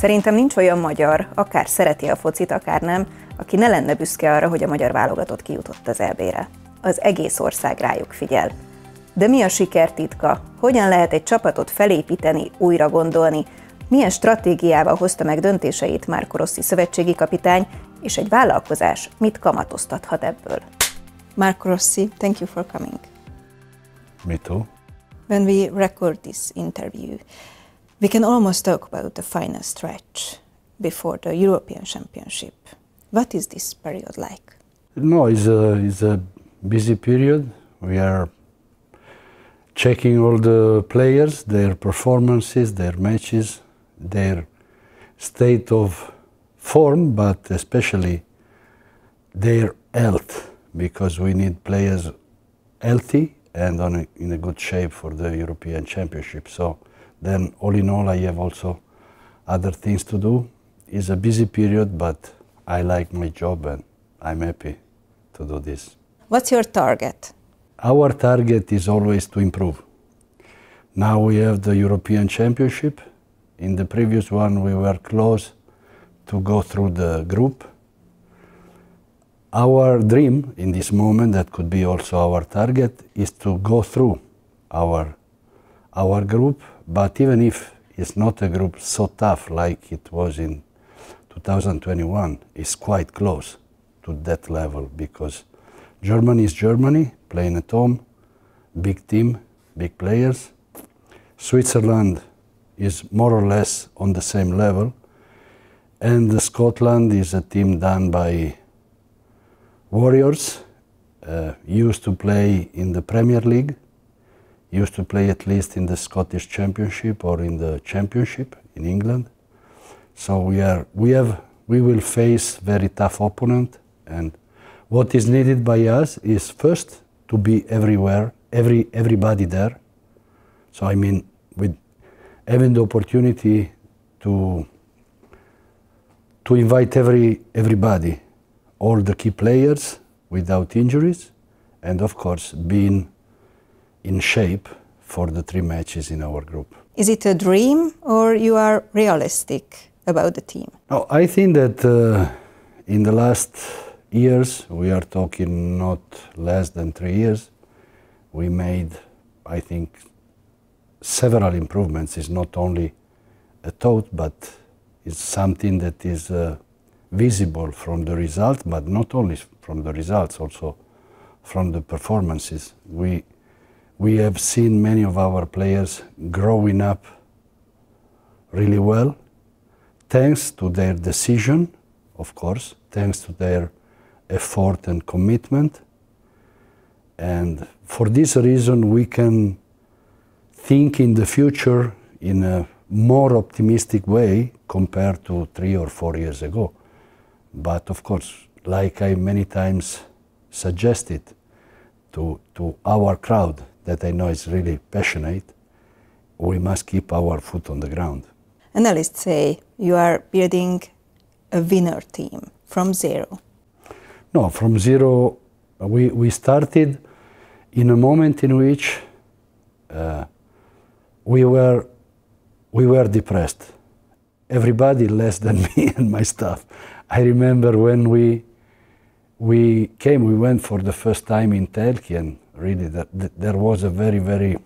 Szerintem nincs olyan magyar, akár szereti a focit, akár nem, aki ne lenne büszke arra, hogy a magyar válogatott kijutott az EB-re. Az egész ország rájuk figyel. De mi a siker titka? Hogyan lehet egy csapatot felépíteni, újra gondolni? Milyen stratégiával hozta meg döntéseit Marco Rossi szövetségi kapitány, és egy vállalkozás mit kamatoztathat ebből? Marco Rossi, thank you for coming. Me too. When we record this interview, we can almost talk about the final stretch before the European Championship. What is this period like? No, it's a busy period. We are checking all the players, their performances, their matches, their state of form, but especially their health, because we need players healthy and in a good shape for the European Championship. So then, all in all, I have also other things to do. It's a busy period, but I like my job and I'm happy to do this. What's your target? Our target is always to improve. Now we have the European Championship. In the previous one, we were close to go through the group. Our dream in this moment, that could be also our target, is to go through our group, but even if it's not a group so tough like it was in 2021, it's quite close to that level, because Germany is Germany, playing at home, big team, big players. Switzerland is more or less on the same level, and Scotland is a team done by warriors, used to play in the Premier League, used to play at least in the Scottish Championship or in the Championship in England. So we will face very tough opponent, and what is needed by us is first to be everywhere, everybody there. So I mean, with having the opportunity to invite everybody, all the key players without injuries, and of course being in shape for the 3 matches in our group. Is it a dream or you are realistic about the team? No, I think that in the last years, we are talking not less than 3 years, we made, I think, several improvements. It's not only a thought, but it's something that is visible from the results, but not only from the results, also from the performances. We have seen many of our players growing up really well, thanks to their decision, of course, thanks to their effort and commitment. And for this reason, we can think in the future in a more optimistic way compared to 3 or 4 years ago. But of course, like I many times suggested to our crowd, that I know is really passionate, we must keep our foot on the ground. Analysts say you are building a winner team from zero. No, from zero, we started in a moment in which we were depressed. Everybody less than me and my staff. I remember when we went for the first time in Telki, and really there was a very, very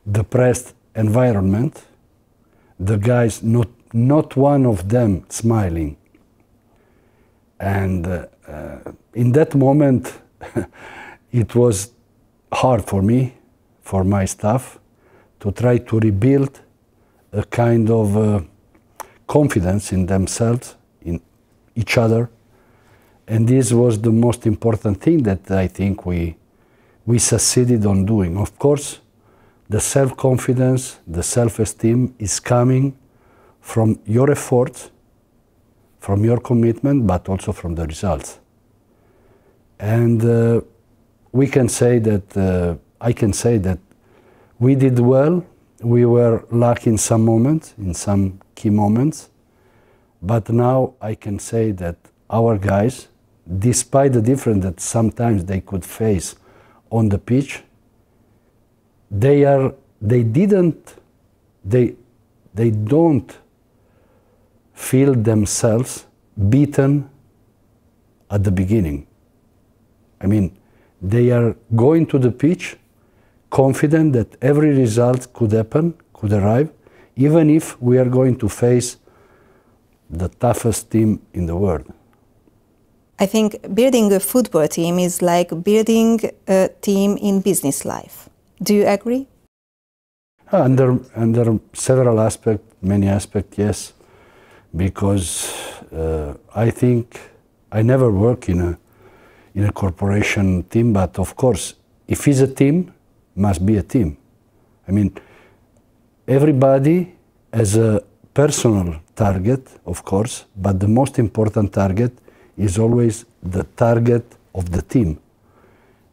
depressed environment. The guys, not one of them smiling. And in that moment, it was hard for me, for my staff, to try to rebuild a kind of confidence in themselves, in each other. And this was the most important thing that I think we succeeded on doing. Of course, the self-confidence, the self-esteem is coming from your efforts, from your commitment, but also from the results. And we can say that, I can say that we did well. We were lucky in some moments, in some key moments. But now I can say that our guys, despite the difference that sometimes they could face on the pitch, they don't feel themselves beaten at the beginning. I mean, they are going to the pitch confident that every result could happen, could arrive, even if we are going to face the toughest team in the world. I think building a football team is like building a team in business life. Do you agree? Under several aspects, many aspects, yes. Because I think I never work in a corporation team, but of course, if it's a team, must be a team. I mean, everybody has a personal target, of course, but the most important target is always the target of the team.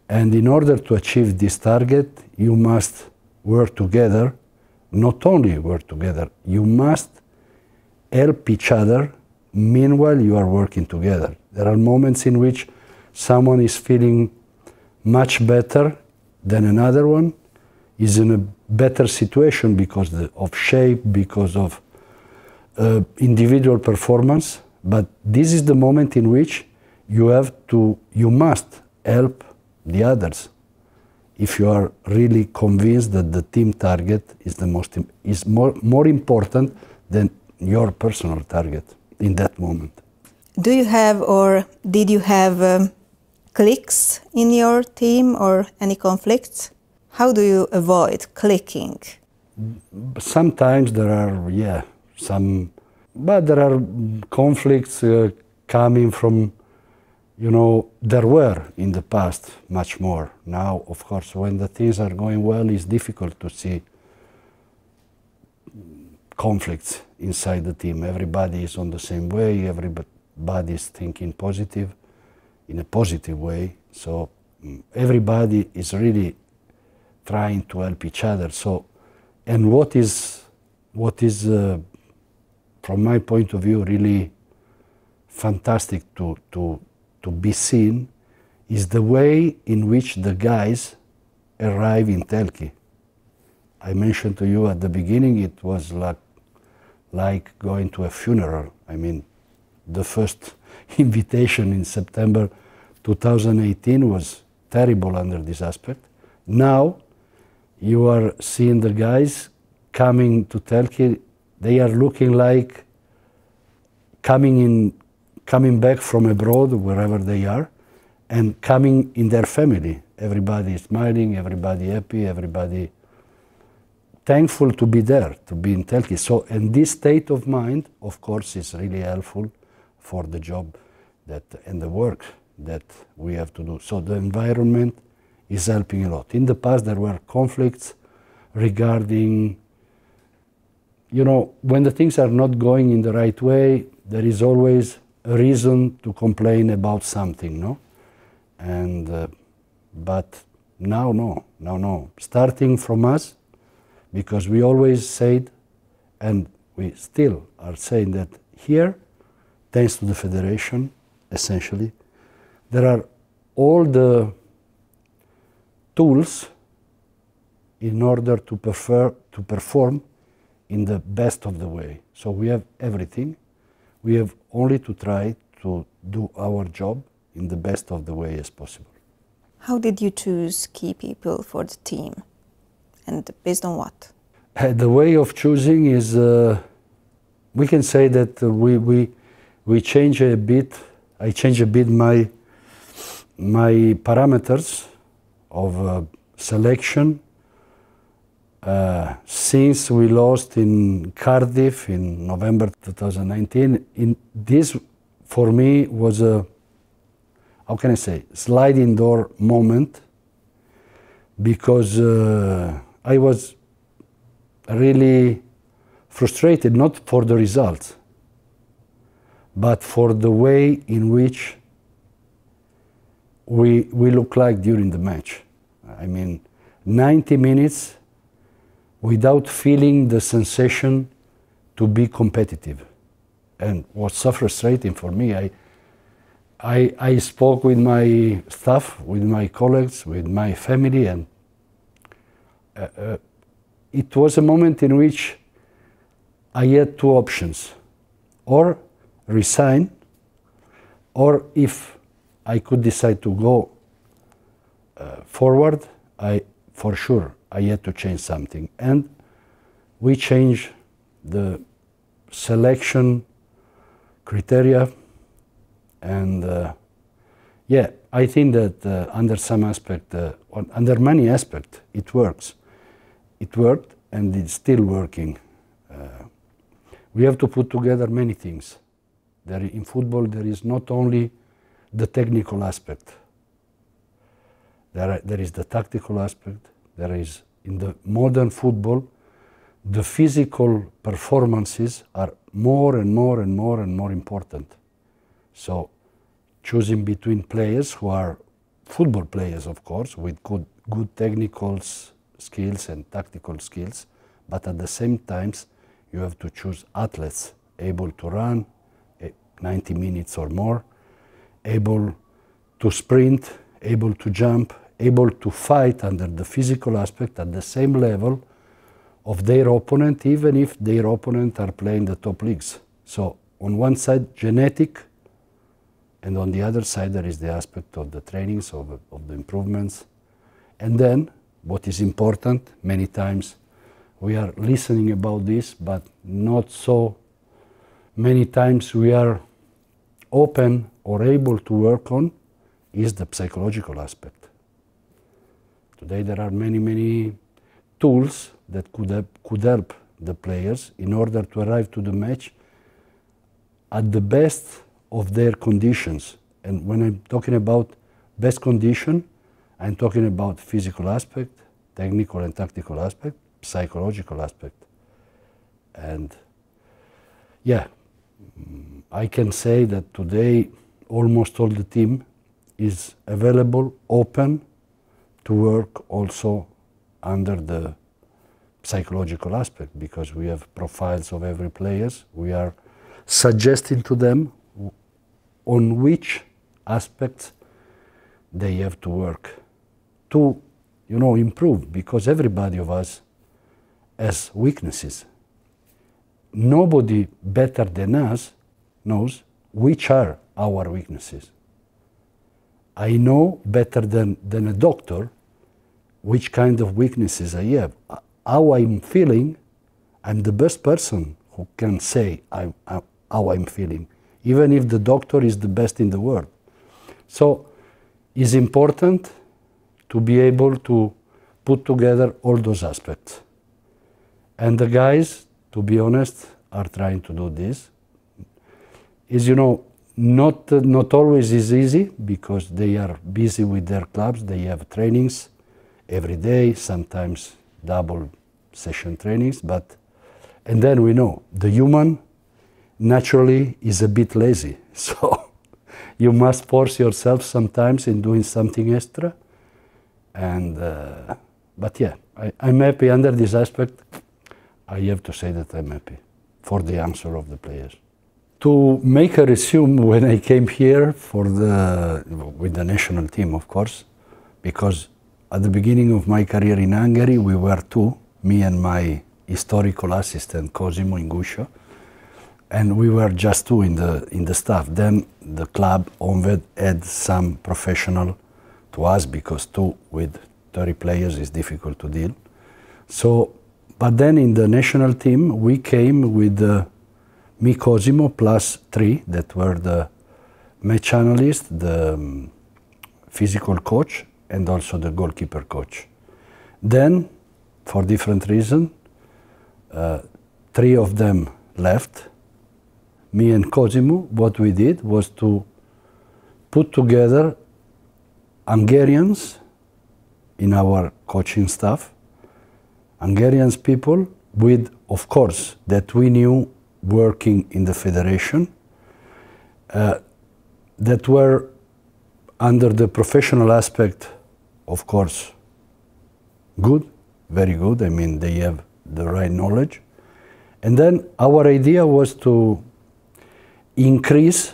And in order to achieve this target, you must work together. Not only work together, you must help each other meanwhile you are working together. There are moments in which someone is feeling much better than another one, is in a better situation because of shape, because of individual performance. But this is the moment in which you must help the others if you are really convinced that the team target is more important than your personal target in that moment. Do you have or did you have cliques in your team or any conflicts? How do you avoid cliquing? Sometimes there are, but there are conflicts coming from, there were in the past much more. Now, of course, when the things are going well, it's difficult to see conflicts inside the team. Everybody is on the same way, everybody is thinking positive, in a positive way. So everybody is really trying to help each other. So, and what is from my point of view, really fantastic to be seen is the way in which the guys arrive in Telki. I mentioned to you at the beginning, it was like going to a funeral. I mean, the first invitation in September 2018 was terrible under this aspect. Now, you are seeing the guys coming to Telki, they are looking like coming back from abroad, wherever they are, and coming in their family. Everybody is smiling, everybody happy, everybody thankful to be there, to be in Telki. So, and this state of mind, of course, is really helpful for the job and the work that we have to do. So the environment is helping a lot. In the past, there were conflicts regarding, when the things are not going in the right way, there is always a reason to complain about something, no? And, but now, no. Starting from us, because we always said, and we still are saying that here, thanks to the federation, essentially, there are all the tools in order to perform in the best of the way. So we have everything. We have only to try to do our job in the best of the way as possible. How did you choose key people for the team? And based on what? The way of choosing is, we can say that we change a bit. I change a bit my parameters of selection since we lost in Cardiff in November 2019. This, for me, was a, how can I say, sliding door moment, because I was really frustrated, not for the results, but for the way in which we look like during the match. I mean, 90 minutes without feeling the sensation to be competitive. And what's so frustrating for me, I spoke with my staff, with my colleagues, with my family, and it was a moment in which I had two options. or resign, or if I could decide to go forward, for sure I had to change something. And we changed the selection criteria, and yeah, I think that under some aspect, under many aspects, it works. It worked, and it's still working. We have to put together many things. In football, there is not only the technical aspect. There is the tactical aspect. There is, in the modern football, the physical performances are more and more and more and more important. So choosing between players who are football players, of course, with good technical skills and tactical skills, but at the same time, you have to choose athletes able to run 90 minutes or more, able to sprint, able to jump, able to fight under the physical aspect at the same level of their opponent, even if their opponent are playing the top leagues. So on one side, genetic, and on the other side, there is the aspect of the trainings, of the improvements. And then, what is important, many times we are listening about this, but not so many times we are open or able to work on, is the psychological aspect. Today there are many tools that could help the players in order to arrive to the match at the best of their conditions. And when I'm talking about best condition, I'm talking about physical aspect, technical and tactical aspect, psychological aspect. And yeah, I can say that today almost all the team is available, open to work also under the psychological aspect, because we have profiles of every players. We are suggesting to them on which aspects they have to work to, improve, because everybody of us has weaknesses. Nobody better than us knows which are our weaknesses. I know better than a doctor which kind of weaknesses I have. How I'm feeling, I'm the best person who can say how I'm feeling, even if the doctor is the best in the world. So it's important to be able to put together all those aspects. And the guys, to be honest, are trying to do this. Is, not always is easy, because they are busy with their clubs. They have trainings every day, sometimes double session trainings. And then we know the human naturally is a bit lazy. So you must force yourself sometimes in doing something extra. And but yeah, I'm happy under this aspect. I have to say that I'm happy for the answer of the players. To make a resume, when I came here with the national team, of course, because at the beginning of my career in Hungary, we were two, me and my historical assistant Cosimo Inguscio, and we were just two in the staff. Then the club Onved had some professional to us, because two with 30 players is difficult to deal. So, but then in the national team, we came with me, Cosimo, plus three that were the match analyst, the physical coach, and also the goalkeeper coach. Then, for different reasons, three of them left. Me and Cosimo, what we did was to put together Hungarians in our coaching staff, Hungarian people with, of course, that we knew working in the federation, that were under the professional aspect, of course, good, very good. I mean, they have the right knowledge. And then our idea was to increase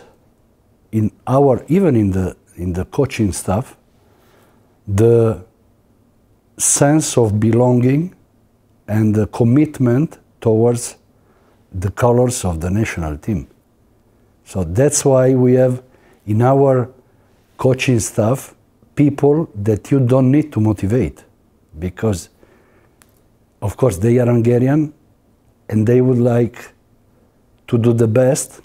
even in the coaching staff, the sense of belonging and the commitment towards the colors of the national team. So that's why we have in our coaching staff people that you don't need to motivate, because of course they are Hungarian and they would like to do the best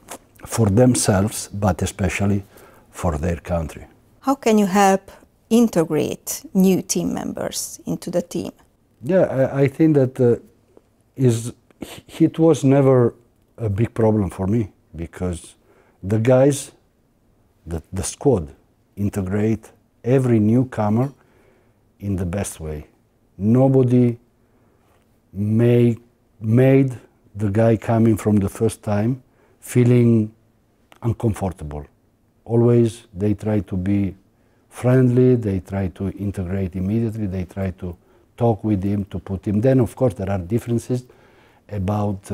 for themselves, but especially for their country. How can you help integrate new team members into the team? Yeah, I think that it was never a big problem for me, because the guys, the squad, integrate every newcomer in the best way. Nobody made the guy coming from the first time feeling uncomfortable. Always they try to be friendly, they try to integrate immediately, they try to talk with him, to put him. Then of course there are differences about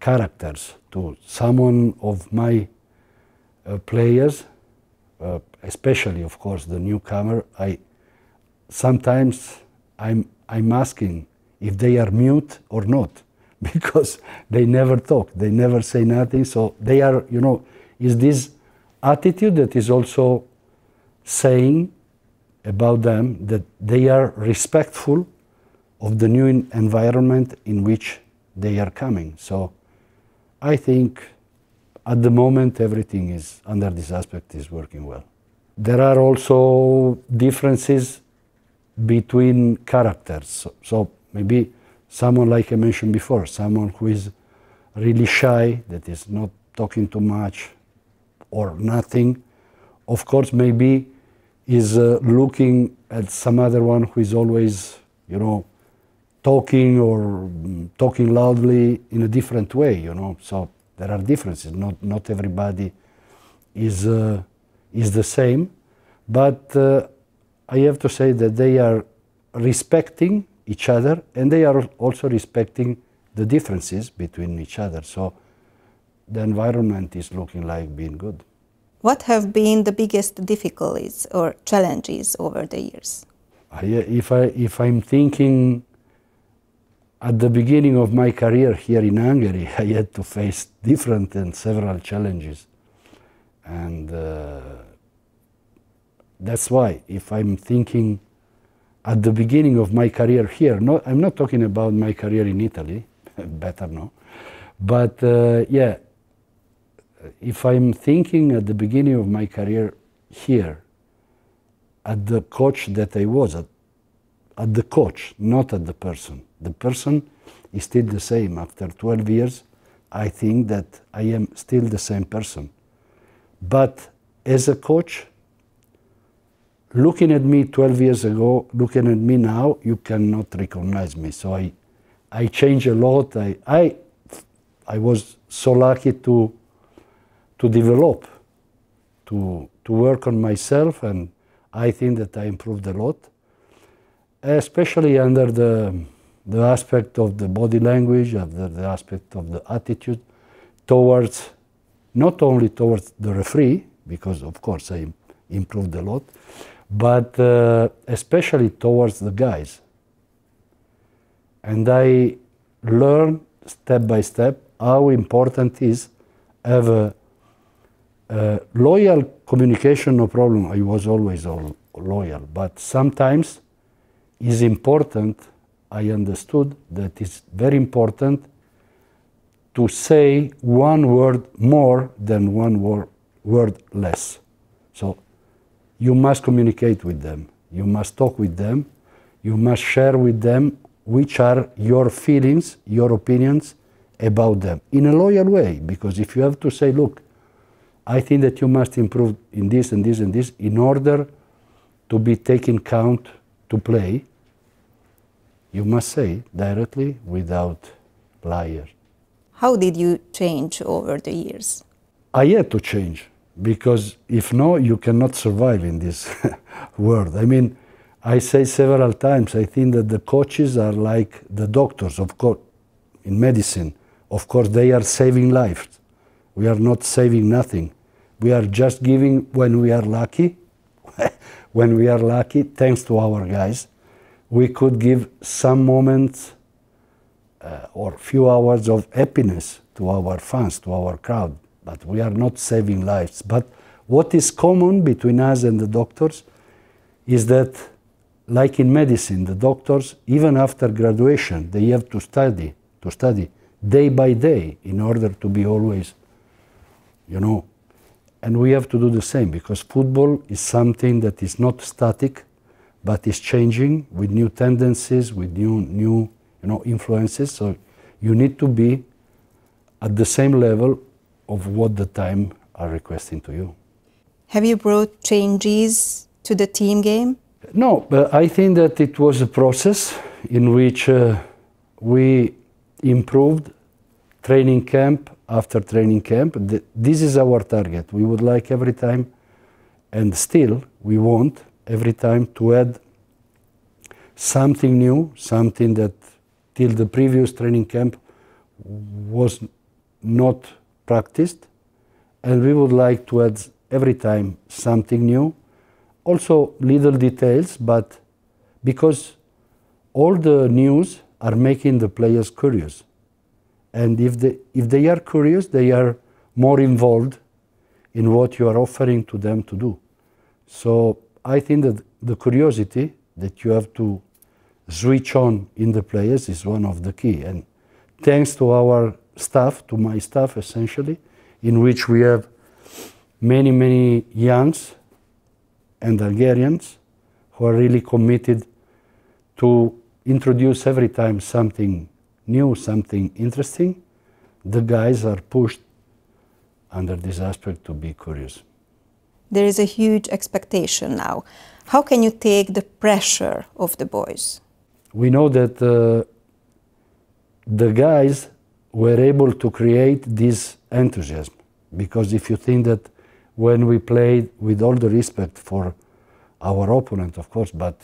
characters too. Someone of my players, especially of course the newcomer, sometimes I'm asking if they are mute or not, because they never talk, they never say nothing. So they are, is this attitude that is also saying about them that they are respectful of the new environment in which they are coming. So I think at the moment everything is, under this aspect, is working well. There are also differences between characters. So maybe someone, like I mentioned before, someone who is really shy, that is not talking too much or nothing, of course maybe is looking at some other one who is always, talking or talking loudly in a different way, So there are differences. Not everybody is the same, but I have to say that they are respecting each other, and they are also respecting the differences between each other. So the environment is looking like being good. What have been the biggest difficulties or challenges over the years? If I'm thinking at the beginning of my career here in Hungary, I had to face different and several challenges. And that's why, if I'm thinking at the beginning of my career here, I'm not talking about my career in Italy, better no, but if I'm thinking at the beginning of my career here, at the coach that I was, at the coach, not at the person. The person is still the same. After 12 years, I think that I am still the same person. But as a coach, looking at me 12 years ago, looking at me now, you cannot recognize me. So I changed a lot. I was so lucky to develop, to work on myself, and I think that I improved a lot, especially under the aspect of the body language, under the aspect of the attitude towards, not only towards the referee, because of course I improved a lot, but especially towards the guys. And I learned step by step how important is have a loyal communication, no problem. I was always loyal, but sometimes is important. I understood that it's very important to say one word more than one word less. So you must communicate with them. You must talk with them. You must share with them which are your feelings, your opinions about them in a loyal way. Because if you have to say, look, I think that you must improve in this and this and this in order to be taken count to play, you must say directly without liars. How did you change over the years? I had to change, because if no, you cannot survive in this world. I mean, I say several times, I think that the coaches are like the doctors, of course, in medicine. Of course, they are saving lives. We are not saving nothing. We are just giving when we are lucky. When we are lucky, thanks to our guys, we could give some moments or few hours of happiness to our fans, to our crowd. but we are not saving lives. But what is common between us and the doctors is that, like in medicine, the doctors, even after graduation, they have to study day by day in order to be always, and we have to do the same, because football is something that is not static, but is changing with new tendencies, with new influences. So you need to be at the same level of what the time are requesting to you. Have you brought changes to the team game? No, but I think that it was a process in which we improved training camp after training camp. This is our target. We would like every time, and still we want every time to add something new, something that till the previous training camp was not practiced, and we would like to add every time something new. Also little details, but because all the news are making the players curious. And if they are curious, they are more involved in what you are offering to them to do. So I think that the curiosity that you have to switch on in the players is one of the key. And thanks to our staff, to my staff essentially, in which we have many youngs and Hungarians who are really committed to introduce every time something new, something interesting, the guys are pushed under this aspect to be curious. There is a huge expectation now. How can you take the pressure of the boys? We know that the guys were able to create this enthusiasm, because if you think that when we played, with all the respect for our opponent, of course, but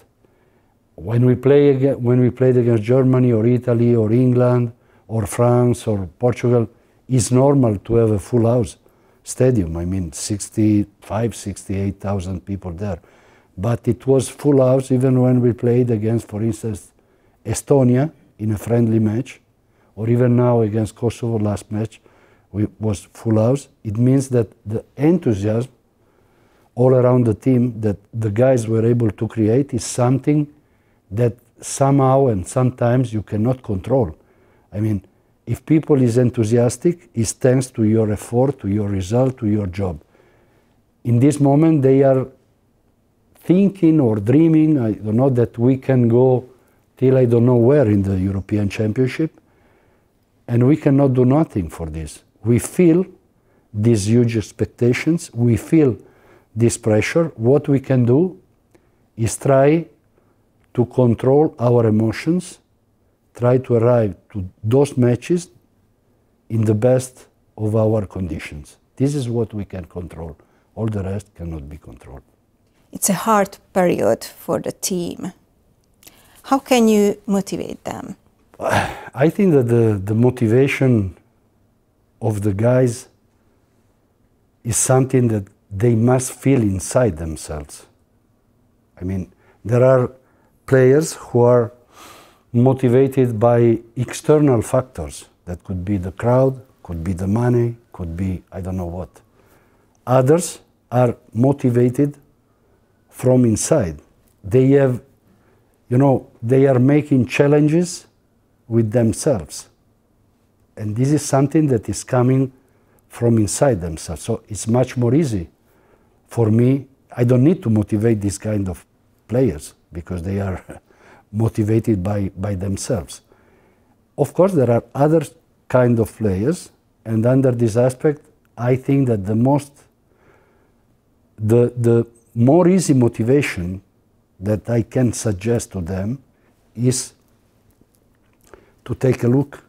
when we played against Germany or Italy or England or France or Portugal, it's normal to have a full house stadium. I mean, 65, 68,000 people there. But it was full house even when we played against, for instance, Estonia in a friendly match, or even now against Kosovo last match, was full house. It means that the enthusiasm all around the team that the guys were able to create is something that somehow and sometimes you cannot control. I mean, if people is enthusiastic, it's thanks to your effort, to your result, to your job. In this moment, they are thinking or dreaming, I don't know, that we can go till I don't know where in the European Championship, and we cannot do nothing for this. We feel these huge expectations, we feel this pressure. What we can do is try to control our emotions, try to arrive to those matches in the best of our conditions. This is what we can control. All the rest cannot be controlled. It's a hard period for the team. How can you motivate them? I think that the motivation of the guys is something that they must feel inside themselves. I mean, there are players who are motivated by external factors. That could be the crowd, could be the money, could be I don't know what. Others are motivated from inside. They have, they are making challenges with themselves. And this is something that is coming from inside themselves. So it's much more easy for me. I don't need to motivate this kind of players because they are motivated by themselves. Of course, there are other kind of players, and under this aspect, I think that the more easy motivation that I can suggest to them is to take a look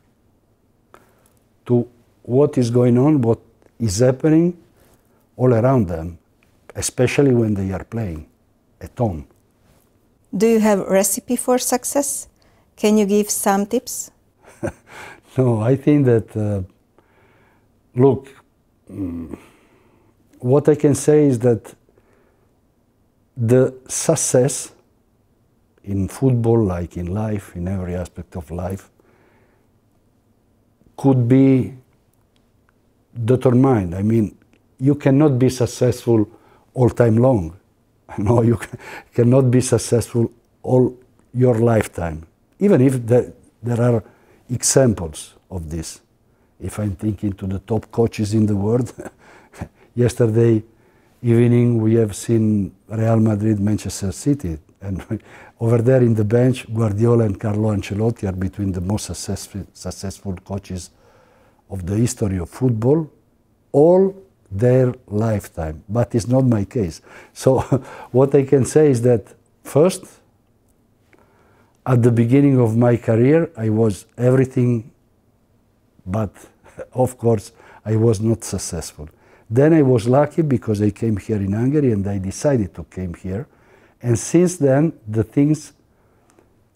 to what is going on, what is happening all around them, especially when they are playing at home. Do you have a recipe for success? Can you give some tips? No, I think that, look, what I can say is that the success in football, like in life, in every aspect of life, could be determined. I mean, you cannot be successful all time long. No, you cannot be successful all your lifetime. Even if there are examples of this. If I'm thinking to the top coaches in the world, yesterday evening we have seen Real Madrid, Manchester City, and over there in the bench, Guardiola and Carlo Ancelotti are between the most successful coaches of the history of football, all their lifetime. But it's not my case. So what I can say is that first, at the beginning of my career, I was everything, but of course, I was not successful. Then I was lucky because I came here in Hungary and I decided to come here. And since then, the things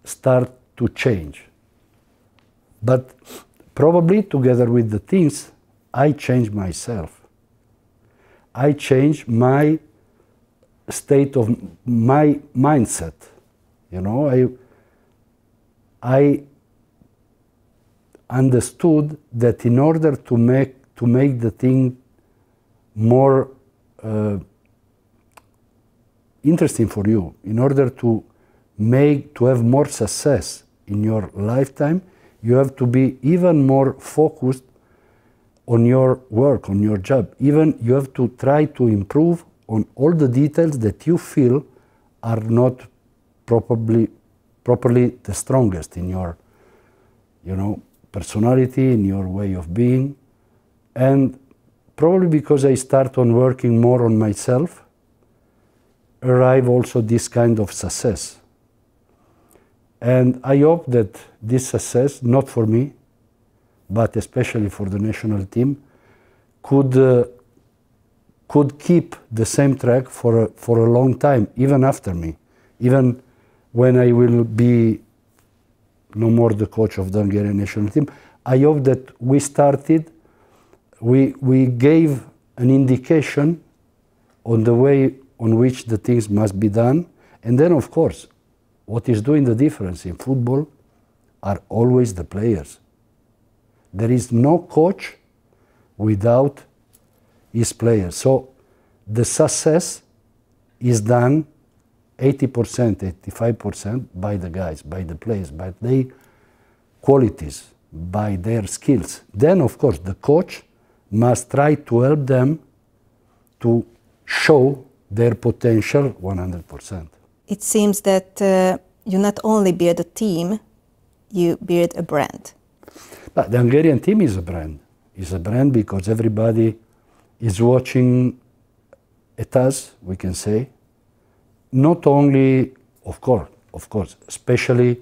start to change. But probably together with the things, I changed myself. I changed my state of my mindset. You know, I understood that in order to make the thing more interesting for you, in order to have more success in your lifetime, you have to be even more focused on your work, on your job. Even you have to try to improve on all the details that you feel are not properly the strongest in your, you know, personality, in your way of being. And probably because I start on working more on myself, arrive also this kind of success. And I hope that this success, not for me, but especially for the national team, could keep the same track for a long time, even after me, even when I will be no more the coach of the Hungarian national team. I hope that we gave an indication on the way on which the things must be done. And then, of course, what is doing the difference in football are always the players. There is no coach without his players. So the success is done 80%, 85% by the guys, by the players, by their qualities, by their skills. Then, of course, the coach must try to help them to show their potential 100%. It seems that you not only build a team, you build a brand. But the Hungarian team is a brand. It's a brand because everybody is watching at us, we can say. Not only, of course, especially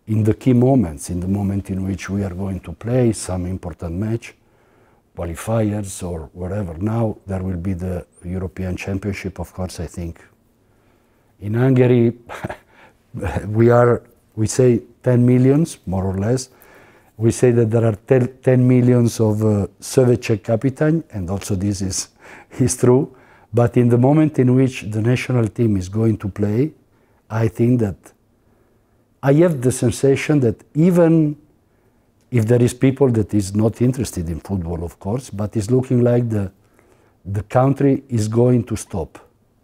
in the key moments, in the moment in which we are going to play some important match, qualifiers or whatever. Now there will be the European Championship, of course, I think. In Hungary, we say 10 millions, more or less. We say that there are 10 millions of szövetségi kapitány, and also this is true. But in the moment in which the national team is going to play, I think that I have the sensation that even if there is people that is not interested in football, of course, but it's looking like the country is going to stop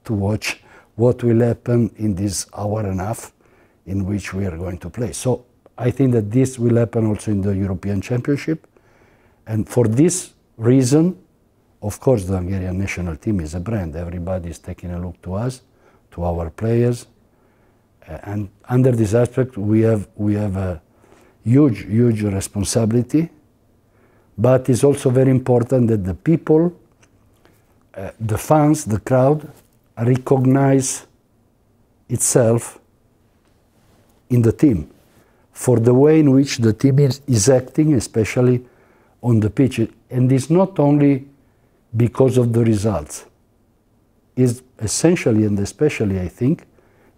to watch what will happen in this hour and a half in which we are going to play. So I think that this will happen also in the European Championship. And for this reason, of course, the Hungarian national team is a brand. Everybody is taking a look to us, to our players. And under this aspect, we have a huge responsibility. But it's also very important that the people, the fans, the crowd, recognize itself in the team for the way in which the team is acting, especially on the pitch. And it's not only because of the results. It's essentially and especially, I think,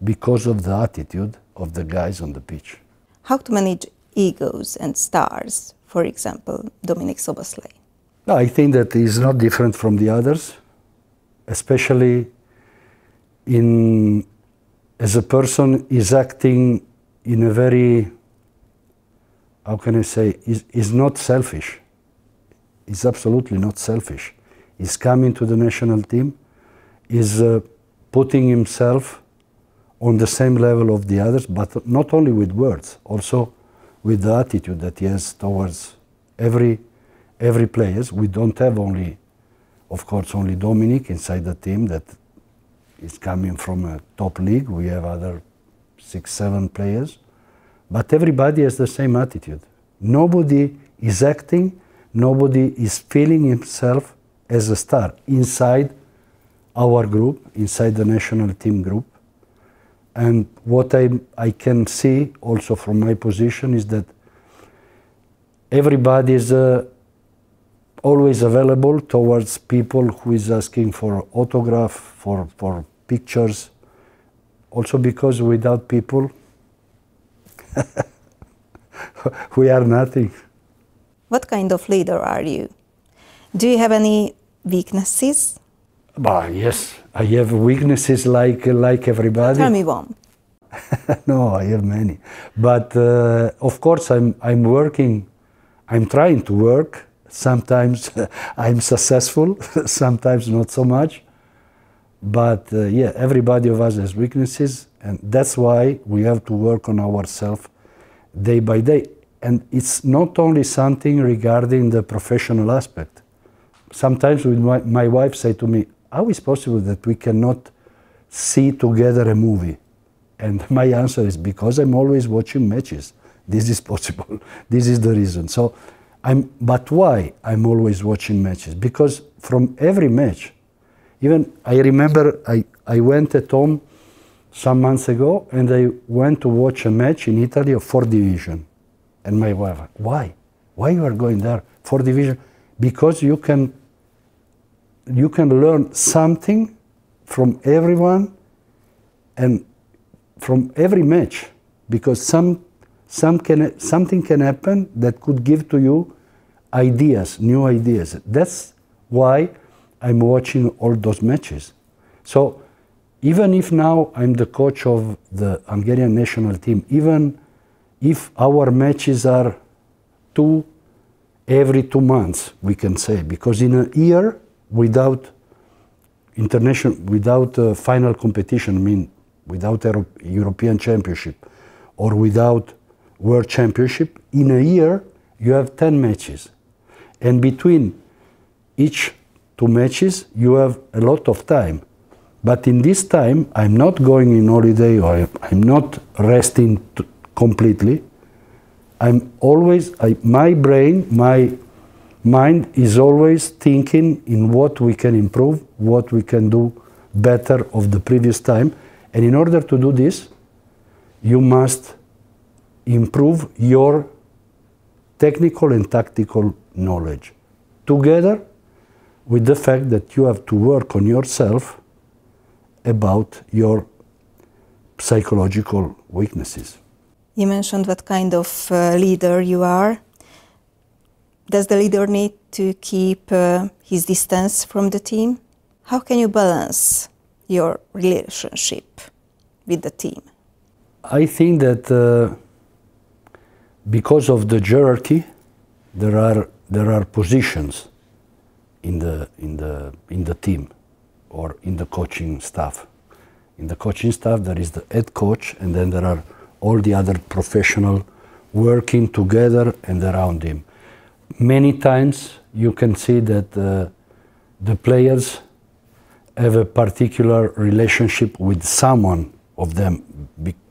because of the attitude of the guys on the pitch. How to manage egos and stars, for example, Dominik Szoboszlai? I think that is not different from the others, especially as a person is acting in a very, how can I say, is not selfish. is absolutely not selfish. He's coming to the national team, is putting himself on the same level of the others, but not only with words, also with the attitude that he has towards every players. We don't have only, of course, only Dominic inside the team that is coming from a top league. We have other 6, 7 players, but everybody has the same attitude. Nobody is acting, nobody is feeling himself as a star inside our group, inside the national team group. And what I can see also from my position is that everybody is always available towards people who is asking for autograph, for pictures. Also because without people, we are nothing. What kind of leader are you? Do you have any weaknesses? Yes, I have weaknesses like everybody. Tell me one. No, I have many. But of course, I'm working. I'm trying to work. Sometimes I'm successful, sometimes not so much. But yeah, everybody of us has weaknesses, and that's why we have to work on ourselves day by day. And it's not only something regarding the professional aspect. Sometimes my wife say to me, how is possible that we cannot see together a movie? And my answer is because I'm always watching matches. This is possible. This is the reason. So, but why I'm always watching matches? Because from every match, even I remember I went at home some months ago and I went to watch a match in Italy of 4th division. And my wife, why? Why you are going there? 4th division? Because you can learn something from everyone and from every match, because something can happen that could give to you ideas, new ideas. That's why I'm watching all those matches. So even if now I'm the coach of the Hungarian national team, even if our matches are every 2 months, we can say, because in a year without final competition, I mean without European Championship or without World Championship, in a year you have 10 matches. And between each 2 matches you have a lot of time. But in this time I'm not going in holiday or I'm not resting completely. I'm always, my brain, my mind is always thinking in what we can improve, what we can do better of the previous time. And in order to do this, you must improve your technical and tactical knowledge, together with the fact that you have to work on yourself about your psychological weaknesses. You mentioned what kind of leader you are. Does the leader need to keep his distance from the team? How can you balance your relationship with the team? I think that because of the hierarchy, there are positions in the team or in the coaching staff. In the coaching staff, there is the head coach, and then there are all the other professionals working together and around him. Many times you can see that the players have a particular relationship with someone of them,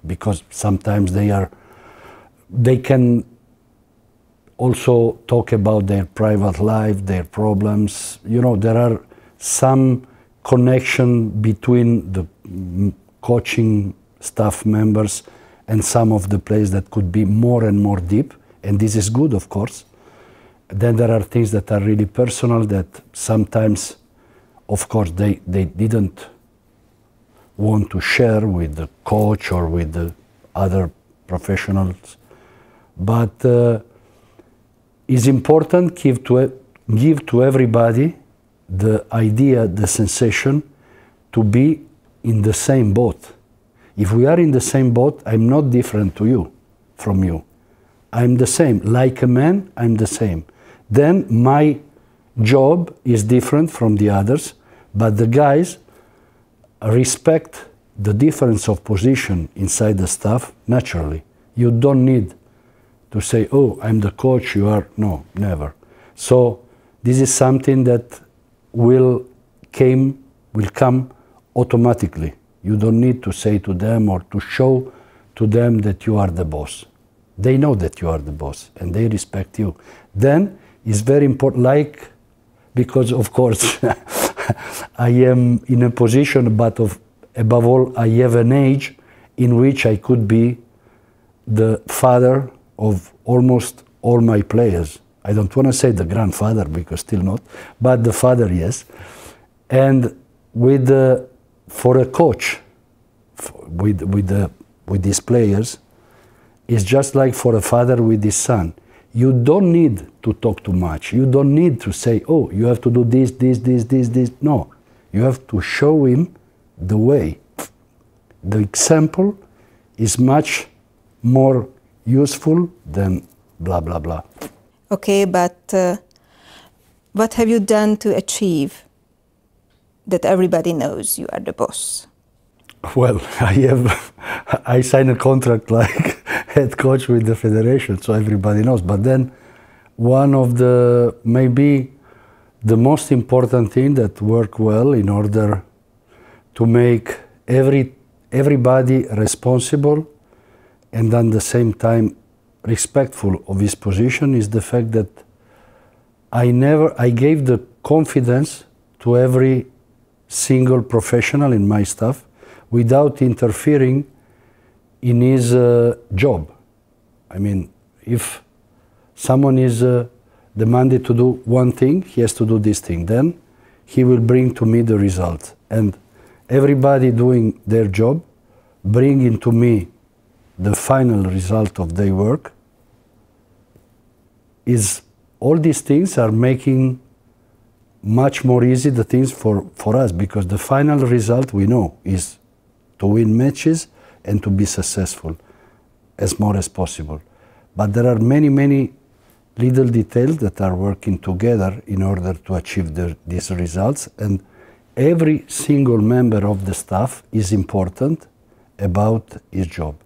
because sometimes they can also talk about their private life, their problems. You know, there are some connection between the coaching staff members and some of the players that could be more and more deep, and this is good, of course. Then there are things that are really personal that sometimes, of course, they didn't want to share with the coach or with the other professionals. But it's important to give to everybody the idea, the sensation to be in the same boat. If we are in the same boat, I'm not different to you, from you. I'm the same. Like a man, I'm the same. Then my job is different from the others, but the guys respect the difference of position inside the staff naturally. You don't need to say, oh, I'm the coach, you are, no, never. So this is something that will come automatically. You don't need to say to them or to show to them that you are the boss. They know that you are the boss and they respect you. Then it's very important, because of course I am in a position, but above all I have an age in which I could be the father of almost all my players. I don't want to say the grandfather because still not, but the father, yes. And for a coach, with these players, it's just like for a father with his son. You don't need to talk too much. You don't need to say, oh, you have to do this, this, this, this, this. No, you have to show him the way. The example is much more useful than blah, blah, blah. Okay, but what have you done to achieve that everybody knows you are the boss? Well, I signed a contract like head coach with the federation, so everybody knows. But then one of maybe the most important thing that worked well in order to make everybody responsible and at the same time respectful of his position is the fact that I gave the confidence to every single professional in my staff without interfering in his job. I mean, if someone is demanded to do one thing, he has to do this thing. Then he will bring to me the result. And everybody doing their job, bringing to me the final result of their work, all these things are making much more easy the things for us, because the final result we know is to win matches and to be successful as more as possible. But there are many, many little details that are working together in order to achieve these results, and every single member of the staff is important about his job.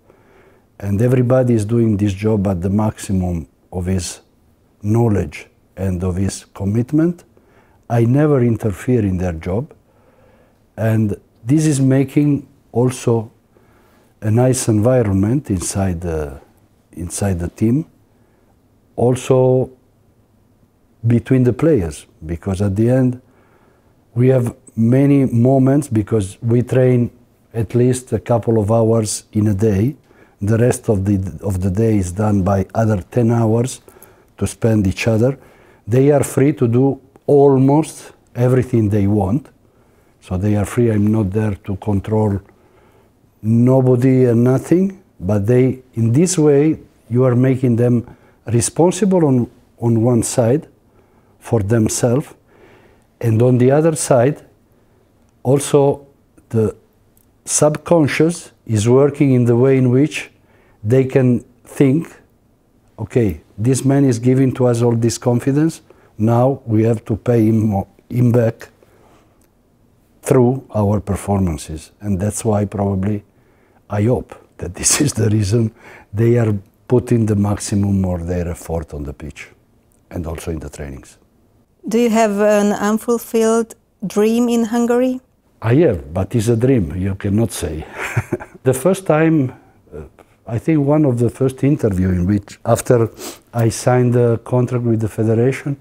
And everybody is doing this job at the maximum of his knowledge and of his commitment. I never interfere in their job, and this is making also a nice environment inside the team, also between the players, because at the end we have many moments, because we train at least a couple of hours in a day. The rest of the day is done by other 10 hours to spend each other. They are free to do almost everything they want. So they are free. I'm not there to control nobody and nothing. But in this way, you are making them responsible on one side for themselves. And on the other side, also the subconscious is working in the way in which they can think, okay, this man is giving to us all this confidence, now we have to pay him back through our performances. And that's why probably I hope that this is the reason they are putting the maximum of their effort on the pitch and also in the trainings. Do you have an unfulfilled dream in Hungary? I have, but it's a dream, you cannot say. The first time, I think one of the first interview in which, after I signed the contract with the federation,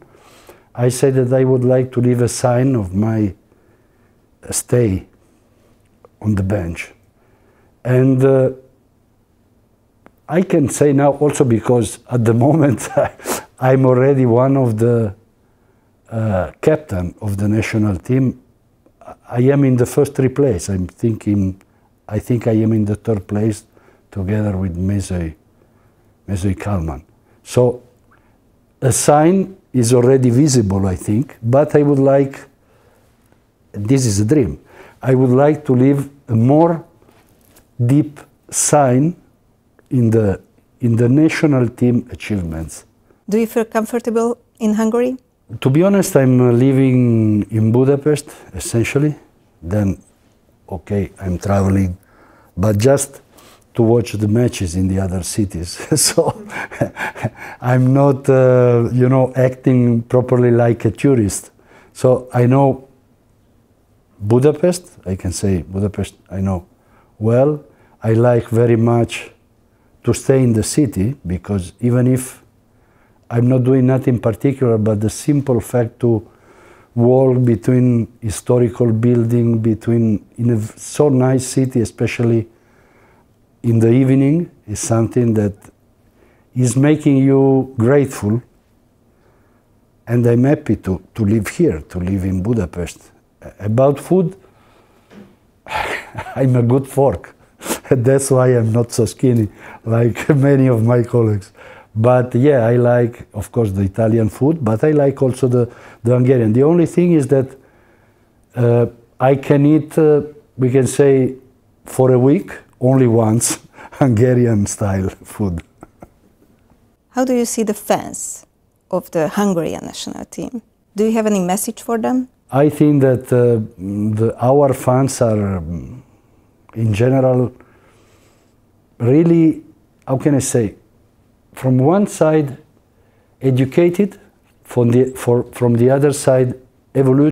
I said that I would like to leave a sign of my stay on the bench. And I can say now also, because at the moment I'm already one of the captain of the national team. I am in the first three places. I think I am in the third place together with Mesut Kalman. So a sign is already visible, I think, but I would like, this is a dream, I would like to leave a more deep sign in the national team achievements. Do you feel comfortable in Hungary? To be honest, I'm living in Budapest, essentially. Then, okay, I'm traveling, but just to watch the matches in the other cities. So I'm not, acting properly like a tourist. So I know Budapest, I can say Budapest, I know well. I like very much to stay in the city, because even if I'm not doing nothing particular, but the simple fact to walk between historical building, in a so nice city, especially in the evening, is something that is making you grateful. And I'm happy to live here, to live in Budapest. About food, I'm a good fork. That's why I'm not so skinny like many of my colleagues. But yeah, I like, of course, the Italian food, but I like also the Hungarian. The only thing is that I can eat, we can say, for a week, only once, Hungarian style food. How do you see the fans of the Hungarian national team? Do you have any message for them? I think that our fans are, in general, really, how can I say, from one side educated, from the other side evolution.